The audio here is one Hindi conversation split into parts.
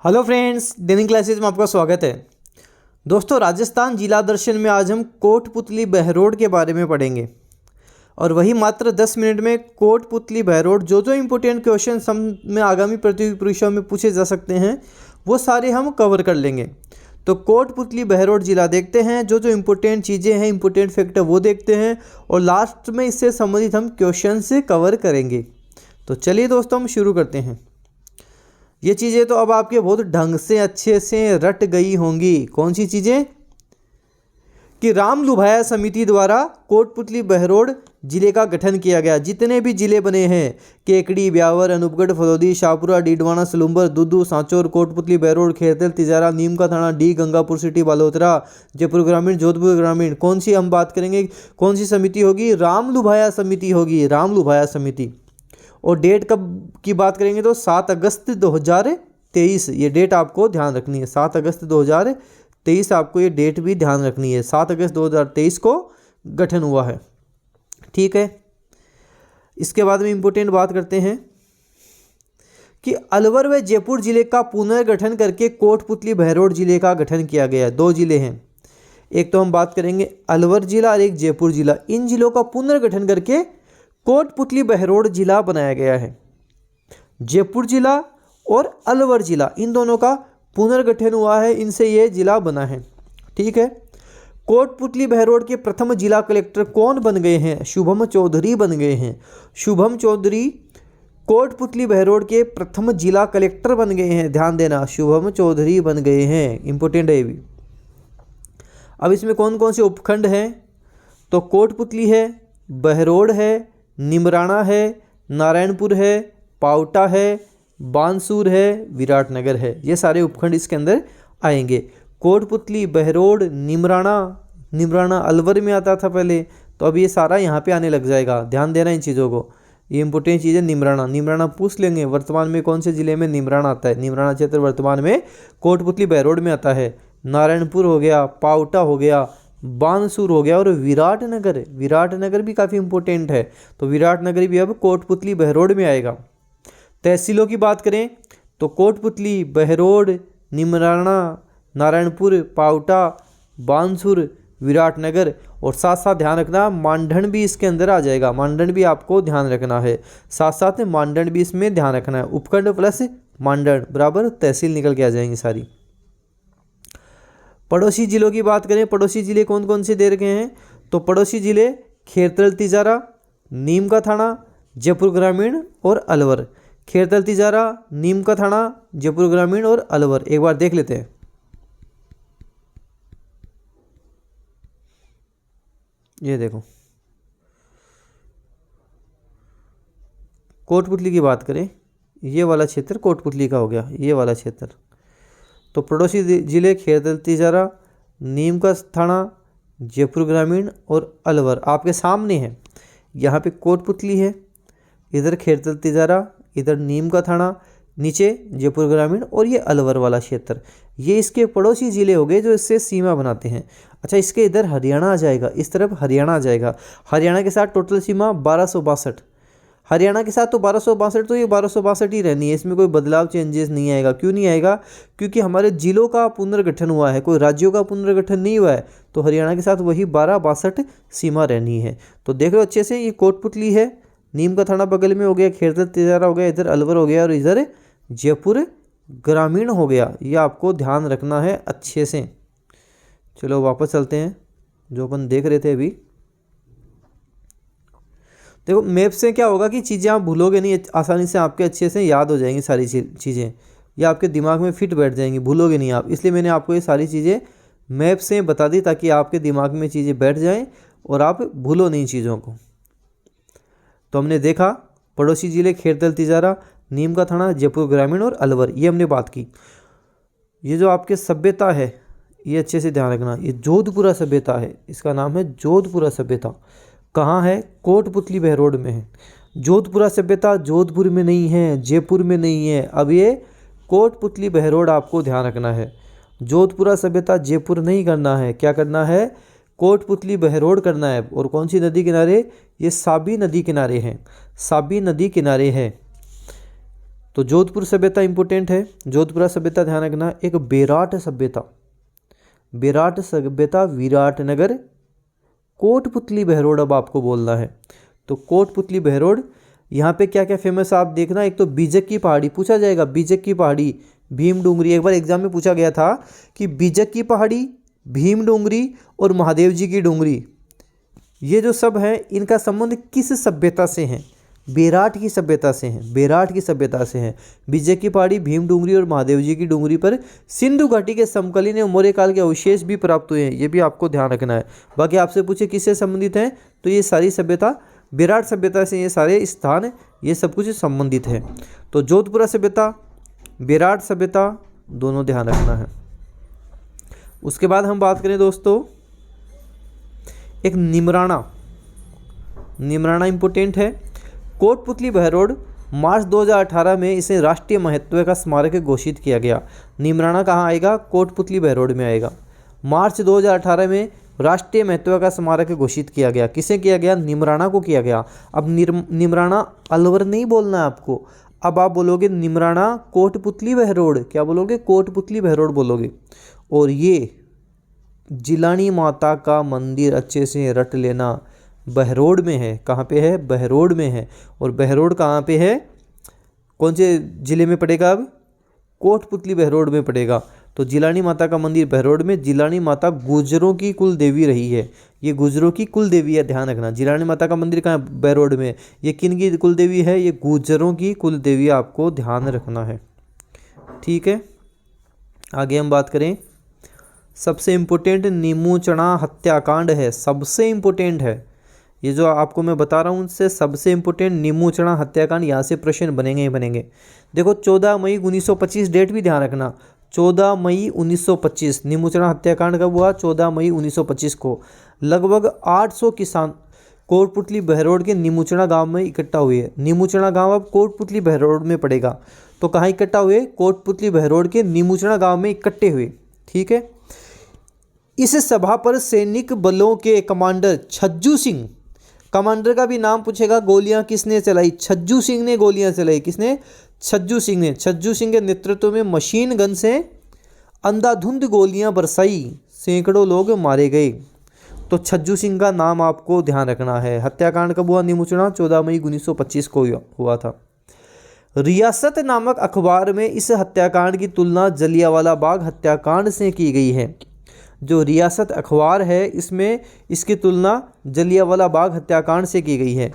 हेलो फ्रेंड्स, दैनिक क्लासेस में आपका स्वागत है। दोस्तों, राजस्थान जिला दर्शन में आज हम कोटपुतली बहरोड के बारे में पढ़ेंगे और वही मात्र 10 मिनट में। कोटपुतली बहरोड जो इंपॉर्टेंट क्वेश्चन हम में आगामी प्रतियोगी परीक्षाओं में पूछे जा सकते हैं वो सारे हम कवर कर लेंगे। तो कोटपुतली बहरोड जिला देखते हैं, जो इंपॉर्टेंट चीज़ें हैं, इंपॉर्टेंट फैक्टर वो देखते हैं और लास्ट में इससे संबंधित हम क्वेश्चन से कवर करेंगे। तो चलिए दोस्तों, हम शुरू करते हैं। ये चीज़ें तो अब आपके बहुत ढंग से अच्छे से रट गई होंगी। कौन सी चीज़ें? कि राम लुभाया समिति द्वारा कोटपुतली बहरोड जिले का गठन किया गया। जितने भी जिले बने हैं, केकड़ी, ब्यावर, अनूपगढ़, फलौदी, शाहपुरा, डीडवाना, सलूम्बर, दुदू, सांचौर, कोटपुतली बहरोड, खेरतल, तिजारा, नीम का थाना, डी, गंगापुर सिटी, बालोतरा, जयपुर ग्रामीण, जोधपुर ग्रामीण। कौन सी हम बात करेंगे? कौन सी समिति होगी? राम लुभाया समिति होगी, राम लुभाया समिति। और डेट कब की बात करेंगे तो 7 अगस्त 2023। ये डेट आपको ध्यान रखनी है, 7 अगस्त 2023 आपको ये डेट भी ध्यान रखनी है। 7 अगस्त 2023 को गठन हुआ है, ठीक है। इसके बाद में इम्पोर्टेंट बात करते हैं कि अलवर व जयपुर जिले का पुनर्गठन करके कोटपुतली बहरोड जिले का गठन किया गया। 2 जिले हैं, एक तो हम बात करेंगे अलवर जिला और एक जयपुर जिला। इन जिलों का पुनर्गठन करके कोटपुतली बहरोड जिला बनाया गया है। जयपुर जिला और अलवर जिला, इन दोनों का पुनर्गठन हुआ है, इनसे ये जिला बना है, ठीक है। कोटपुतली बहरोड के प्रथम जिला कलेक्टर कौन बन गए हैं? शुभम चौधरी बन गए हैं। शुभम चौधरी कोटपुतली बहरोड के प्रथम जिला कलेक्टर बन गए हैं। ध्यान देना, शुभम चौधरी बन गए हैं, इंपॉर्टेंट है ये भी। अब इसमें कौन कौन से उपखंड हैं? तो कोटपुतली है, बहरोड है, निमराना है, नारायणपुर है, पावटा है, बानसूर है, विराटनगर है। ये सारे उपखंड इसके अंदर आएंगे। कोटपुतली, बहरोड, निमराना अलवर में आता था पहले, तो अब ये सारा यहाँ पे आने लग जाएगा। ध्यान देना इन चीज़ों को, ये इंपॉर्टेंट चीज़ है। निमराना पूछ लेंगे, वर्तमान में कौन से जिले में निमराना आता है? निमराना क्षेत्र वर्तमान में कोटपुतली बहरोड में आता है। नारायणपुर हो गया, पावटा हो गया, बानसूर हो गया और विराटनगर भी काफ़ी इंपॉर्टेंट है। तो विराटनगर भी अब कोटपुतली बहरोड में आएगा। तहसीलों की बात करें तो कोटपुतली, बहरोड, निमराना, नारायणपुर, पावटा, बानसूर, विराटनगर और साथ साथ ध्यान रखना मानधन भी इसके अंदर आ जाएगा। मानधन भी आपको ध्यान रखना है, साथ साथ मानधन भी इसमें ध्यान रखना है। उपखंड प्लस मानधन बराबर तहसील निकल के आ जाएंगी सारी। पड़ोसी जिलों की बात करें, पड़ोसी जिले कौन कौन से दे रखे हैं? तो पड़ोसी जिले खेरतल, तिजारा, नीम का थाना, जयपुर ग्रामीण और अलवर। खेरतल, तिजारा, नीम का थाना, जयपुर ग्रामीण और अलवर। एक बार देख लेते हैं। ये देखो, कोटपुतली की बात करें, ये वाला क्षेत्र कोटपुतली का हो गया, ये वाला क्षेत्र। तो पड़ोसी जिले खेरतल, तिजारा, नीम का थाना, जयपुर ग्रामीण और अलवर आपके सामने है। यहाँ पे कोटपुतली है, इधर खेरतल, तिजारा, इधर नीम का थाना, नीचे जयपुर ग्रामीण और ये अलवर वाला क्षेत्र। ये इसके पड़ोसी जिले हो गए जो इससे सीमा बनाते हैं। अच्छा, इसके इधर हरियाणा आ जाएगा, इस तरफ हरियाणा आ जाएगा। हरियाणा के साथ टोटल सीमा 1262। हरियाणा के साथ तो 1262, तो ये 1262 ही रहनी है, इसमें कोई बदलाव चेंजेस नहीं आएगा। क्यों नहीं आएगा? क्योंकि हमारे जिलों का पुनर्गठन हुआ है, कोई राज्यों का पुनर्गठन नहीं हुआ है। तो हरियाणा के साथ वही 1262 सीमा रहनी है। तो देख लो अच्छे से, ये कोटपुतली है, नीम का थाना बगल में हो गया, खेरतल, तिजारा हो गया, इधर अलवर हो गया और इधर जयपुर ग्रामीण हो गया। ये आपको ध्यान रखना है अच्छे से। चलो वापस चलते हैं जो अपन देख रहे थे अभी। देखो, मैप से क्या होगा कि चीज़ें आप भूलोगे नहीं, आसानी से आपके अच्छे से याद हो जाएंगी सारी चीज़ें, ये आपके दिमाग में फिट बैठ जाएंगी, भूलोगे नहीं आप। इसलिए मैंने आपको ये सारी चीज़ें मैप से बता दी ताकि आपके दिमाग में चीज़ें बैठ जाएं और आप भूलो नहीं चीज़ों को। तो हमने देखा पड़ोसी जिले खेरतल, तिजारा, नीम का थाना, जयपुर ग्रामीण और अलवर, ये हमने बात की। ये जो आपके सभ्यता है, ये अच्छे से ध्यान रखना, ये जोधपुरा सभ्यता है, इसका नाम है जोधपुरा सभ्यता। कहाँ है? कोटपुतली बहरोड में है। जोधपुरा सभ्यता जोधपुर में नहीं है, जयपुर में नहीं है। अब ये कोटपुतली बहरोड आपको ध्यान रखना है। जोधपुरा सभ्यता जयपुर नहीं करना है, क्या करना है? कोटपुतली बहरोड करना है। और कौन सी नदी किनारे? ये साबी नदी किनारे हैं, साबी नदी किनारे है। तो जोधपुर सभ्यता इंपॉर्टेंट है, जोधपुरा सभ्यता ध्यान रखना। एक बेराट सभ्यता, बेराट सभ्यता विराटनगर कोटपुतली बहरोड अब आपको बोलना है। तो कोटपुतली बहरोड, यहाँ पे क्या क्या फेमस आप देखना। एक तो बीजक की पहाड़ी पूछा जाएगा, बीजक की पहाड़ी, भीम डूंगरी। एक बार एग्जाम में पूछा गया था कि बीजक की पहाड़ी, भीम डूंगरी और महादेव जी की डूंगरी, ये जो सब हैं इनका संबंध किस सभ्यता से है? बेराट की सभ्यता से हैं, बेराट की सभ्यता से हैं। बीजक की पहाड़ी, भीम डूंगरी और महादेव जी की डूंगरी पर सिंधु घाटी के समकालीन एवं मौर्य काल के अवशेष भी प्राप्त हुए हैं, ये भी आपको ध्यान रखना है। बाकी आपसे पूछे किससे संबंधित हैं, तो ये सारी सभ्यता बेराट सभ्यता से, ये सारे स्थान ये सब कुछ संबंधित है। तो जोधपुरा सभ्यता, बेराट सभ्यता दोनों ध्यान रखना है। उसके बाद हम बात करें दोस्तों, एक निमराना, निमराना इंपोर्टेंट है। कोटपुतली बहरोड मार्च 2018 में इसे राष्ट्रीय महत्व का स्मारक घोषित किया गया। निमराना कहाँ आएगा? कोटपुतली बहरोड में आएगा। मार्च 2018 में राष्ट्रीय महत्व का स्मारक घोषित किया गया। किसे किया गया? निमराना को किया गया। अब निमराना अलवर नहीं बोलना है आपको, अब आप बोलोगे निमराना कोटपुतली बहरोड। क्या बोलोगे? कोटपुतली बहरोड बोलोगे। और ये जिलानी माता का मंदिर अच्छे से रट लेना, बहरोड में है। कहाँ पे है? बहरोड में है। और बहरोड कहाँ पे है? कौन से ज़िले में पड़ेगा? अब कोटपुतली बहरोड में पड़ेगा। तो जिलानी माता का मंदिर बहरोड में। जिलानी माता गुर्जरों की कुल देवी रही है, ये गुर्जरों की कुल देवी है, ध्यान रखना। जिलानी माता का मंदिर कहाँ है? बहरोड में। ये किन की कुल देवी है? ये गुर्जरों की कुल देवी, आपको ध्यान रखना है। ठीक है, आगे हम बात करें, सबसे इम्पोर्टेंट नीमूचणा हत्याकांड है, सबसे इम्पोर्टेंट है। ये जो आपको मैं बता रहा हूँ उनसे सबसे इम्पोर्टेंट नीमूचणा हत्याकांड, यहाँ से प्रश्न बनेंगे ही बनेंगे। देखो 14 मई 1925, डेट भी ध्यान रखना, 14 मई 1925 नीमूचणा हत्याकांड कब हुआ? 14 मई 1925 को। लगभग 800 किसान कोटपुतली बहरोड के नीमूचणा गांव में इकट्ठा हुए। नीमूचणा गांव अब कोटपुतली बहरोड में पड़ेगा। तो कहाँ इकट्ठा हुए? कोटपुतली बहरोड के नीमूचणा गांव में इकट्ठे हुए। ठीक है, इस सभा पर सैनिक बलों के कमांडर छज्जू सिंह, कमांडर का भी नाम पूछेगा, गोलियां किसने चलाई? छज्जू सिंह ने गोलियां चलाई। किसने? छज्जू सिंह ने। छज्जू सिंह के नेतृत्व में मशीन गन से अंधाधुंध गोलियां बरसाई, सैकड़ों लोग मारे गए। तो छज्जू सिंह का नाम आपको ध्यान रखना है। हत्याकांड कब हुआ? नीमूचणा 14 मई 1925 को हुआ था। रियासत नामक अखबार में इस हत्याकांड की तुलना जलियांवाला बाग हत्याकांड से की गई है। जो रियासत अखबार है इसमें इसकी तुलना जलियांवाला बाग हत्याकांड से की गई है।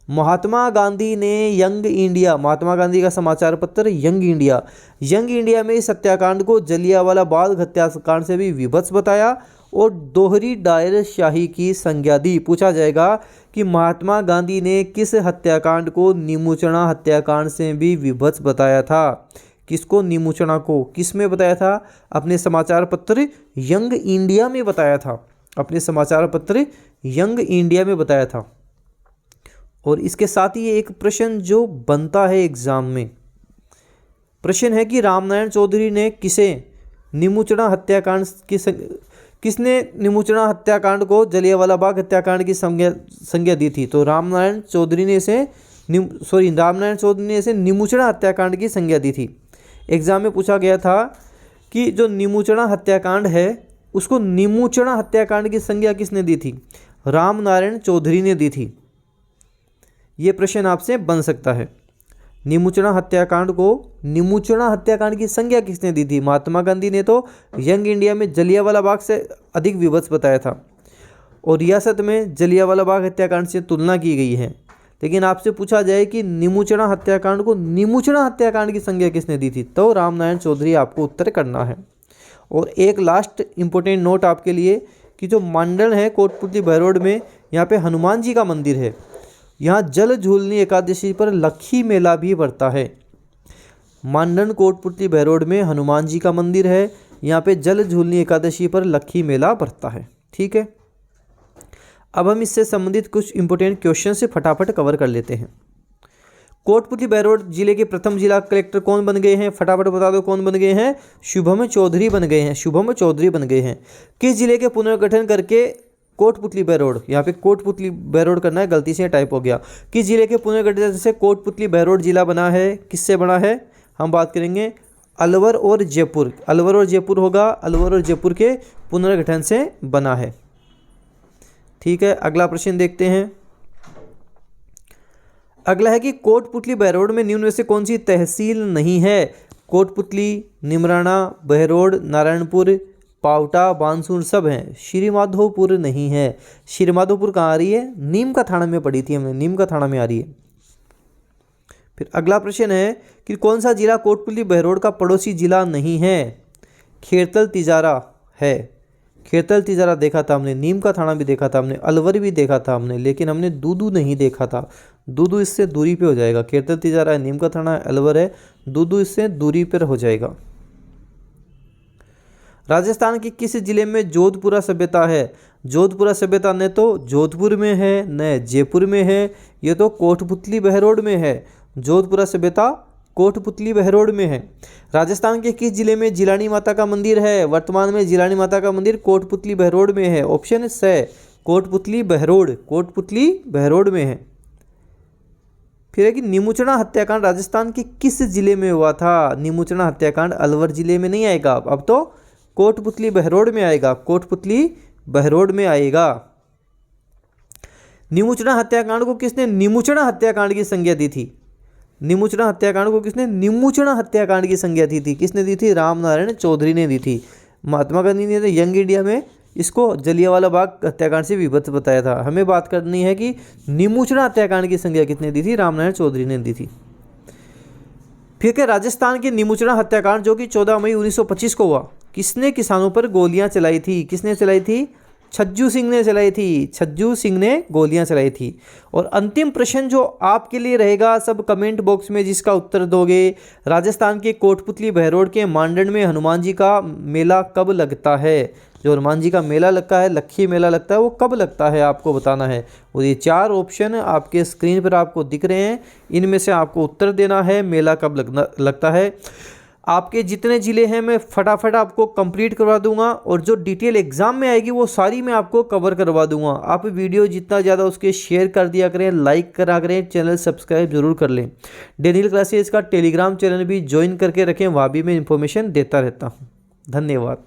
महात्मा गांधी ने यंग इंडिया, महात्मा गांधी का समाचार पत्र यंग इंडिया, यंग इंडिया में इस हत्याकांड को जलियांवाला बाग हत्याकांड से भी विभत्स बताया और दोहरी डायरशाही की संज्ञा दी। पूछा जाएगा कि महात्मा गांधी ने किस हत्याकांड को नीमूचणा हत्याकांड से भी विभत्स बताया था? किसको? नीमूचणा को। किस में बताया था? अपने समाचार पत्र यंग इंडिया में बताया था, अपने समाचार पत्र यंग इंडिया में बताया था। और इसके साथ ही ये एक प्रश्न जो बनता है एग्जाम में, प्रश्न है कि रामनारायण चौधरी ने किसे नीमूचणा हत्याकांड की किसने नीमूचणा हत्याकांड को जलियांवाला बाग हत्याकांड की संज्ञा दी थी? तो रामनारायण चौधरी ने इसे नीमूचणा हत्याकांड की संज्ञा दी थी। एग्जाम में पूछा गया था कि जो नीमूचणा हत्याकांड है उसको नीमूचणा हत्याकांड की संज्ञा किसने दी थी? रामनारायण चौधरी ने दी थी। ये प्रश्न आपसे बन सकता है। नीमूचणा हत्याकांड को नीमूचणा हत्याकांड की संज्ञा किसने दी थी? महात्मा गांधी ने तो यंग इंडिया में जलियांवाला बाग से अधिक विभत्स बताया था और रियासत में जलियांवाला बाग हत्याकांड से तुलना की गई है। लेकिन आपसे पूछा जाए कि नीमूचणा हत्याकांड को नीमूचणा हत्याकांड की संज्ञा किसने दी थी, तो रामनारायण चौधरी आपको उत्तर करना है। और एक लास्ट इंपॉर्टेंट नोट आपके लिए कि जो मांडन है कोटपुतली बहरोड में, यहाँ पे हनुमान जी का मंदिर है। यहाँ जल झूलनी एकादशी पर लक्खी मेला भी बढ़ता है। मांडन कोटपुतली बहरोड में हनुमान जी का मंदिर है, यहाँ पे जल झूलनी एकादशी पर लक्खी मेला बढ़ता है। ठीक है, अब हम इससे संबंधित कुछ इंपॉर्टेंट क्वेश्चन से फटाफट कवर कर लेते हैं। कोटपुतली बहरोड जिले के प्रथम जिला कलेक्टर कौन बन गए हैं? फटाफट बता दो कौन बन गए हैं? शुभम चौधरी बन गए हैं। शुभम चौधरी बन गए हैं। किस जिले के पुनर्गठन करके कोटपुतली बहरोड, यहाँ पे कोटपुतली बहरोड करना है, गलती से टाइप हो गया। किस जिले के पुनर्गठन से कोटपुतली बहरोड जिला बना है, किससे बना है, हम बात करेंगे अलवर और जयपुर। अलवर और जयपुर होगा, अलवर और जयपुर के पुनर्गठन से बना है। ठीक है, अगला प्रश्न देखते हैं। अगला है कि कोटपुतली बहरोड में निम्न में से कौन सी तहसील नहीं है। कोटपुतली, निमराना, बहरोड, नारायणपुर, पावटा, बानसूर सब हैं, श्रीमाधोपुर नहीं है। श्रीमाधोपुर कहाँ आ रही है, नीम का थाना में पढ़ी थी हमने, नीम का थाना में आ रही है। फिर अगला प्रश्न है कि कौन सा जिला कोटपुतली बहरोड का पड़ोसी जिला नहीं है। खेरतल तिजारा है, खेरतल तिजारा देखा था हमने, नीम का थाना भी देखा था हमने, अलवर भी देखा था हमने, लेकिन हमने दूदू नहीं देखा था। दूदू इससे दूरी पे हो जाएगा। खेरतल तिजारा है, नीम का थाना है, अलवर है, दूदू इससे दूरी पर हो जाएगा। राजस्थान के किस जिले में जोधपुरा सभ्यता है। जोधपुरा सभ्यता न तो जोधपुर में है न जयपुर में है, ये तो कोटपुतली बहरोड में है। जोधपुरा सभ्यता कोटपुतली बहरोड में है। राजस्थान के किस जिले में जिलानी माता का मंदिर है। वर्तमान में जिलानी माता का मंदिर कोटपुतली बहरोड में है। ऑप्शन स कोटपुतली बहरोड, कोटपुतली बहरोड में है। फिर है कि निमुचना हत्याकांड राजस्थान के किस जिले में हुआ था। निमुचना हत्याकांड अलवर जिले में नहीं आएगा, अब तो कोटपुतली बहरोड में आएगा, कोटपुतली बहरोड में आएगा। निमुचना हत्याकांड को किसने निमुचना हत्याकांड की संज्ञा दी थी। निमुचना हत्याकांड को किसने निमुचना हत्याकांड की संज्ञा दी थी, किसने दी थी, रामनारायण चौधरी ने दी थी। महात्मा गांधी ने यंग इंडिया में इसको जलियांवाला बाग हत्याकांड से विभक्त बताया था। हमें बात करनी है कि निमुचना हत्याकांड की संज्ञा किसने दी थी, रामनारायण चौधरी ने दी थी। फिर क्या राजस्थान के निमुचना हत्याकांड जो कि 14 मई 1925 को हुआ, किसने किसानों पर गोलियां चलाई थी, किसने चलाई थी, छज्जू सिंह ने चलाई थी, छज्जू सिंह ने गोलियां चलाई थी। और अंतिम प्रश्न जो आपके लिए रहेगा, सब कमेंट बॉक्स में जिसका उत्तर दोगे, राजस्थान के कोटपुतली बहरोड के मांडन में हनुमान जी का मेला कब लगता है। जो हनुमान जी का मेला लगता है, लक्खी मेला लगता है, वो कब लगता है आपको बताना है। और ये 4 ऑप्शन आपके स्क्रीन पर आपको दिख रहे हैं, इनमें से आपको उत्तर देना है मेला कब लगता है। आपके जितने ज़िले हैं मैं फटाफट आपको कंप्लीट करवा दूंगा, और जो डिटेल एग्जाम में आएगी वो सारी मैं आपको कवर करवा दूंगा। आप वीडियो जितना ज़्यादा उसके शेयर कर दिया करें, लाइक करा करें, चैनल सब्सक्राइब जरूर कर लें। डेनियल क्लासेस का टेलीग्राम चैनल भी ज्वाइन करके रखें, वहाँ भी मैं इंफॉर्मेशन देता रहता हूँ। धन्यवाद।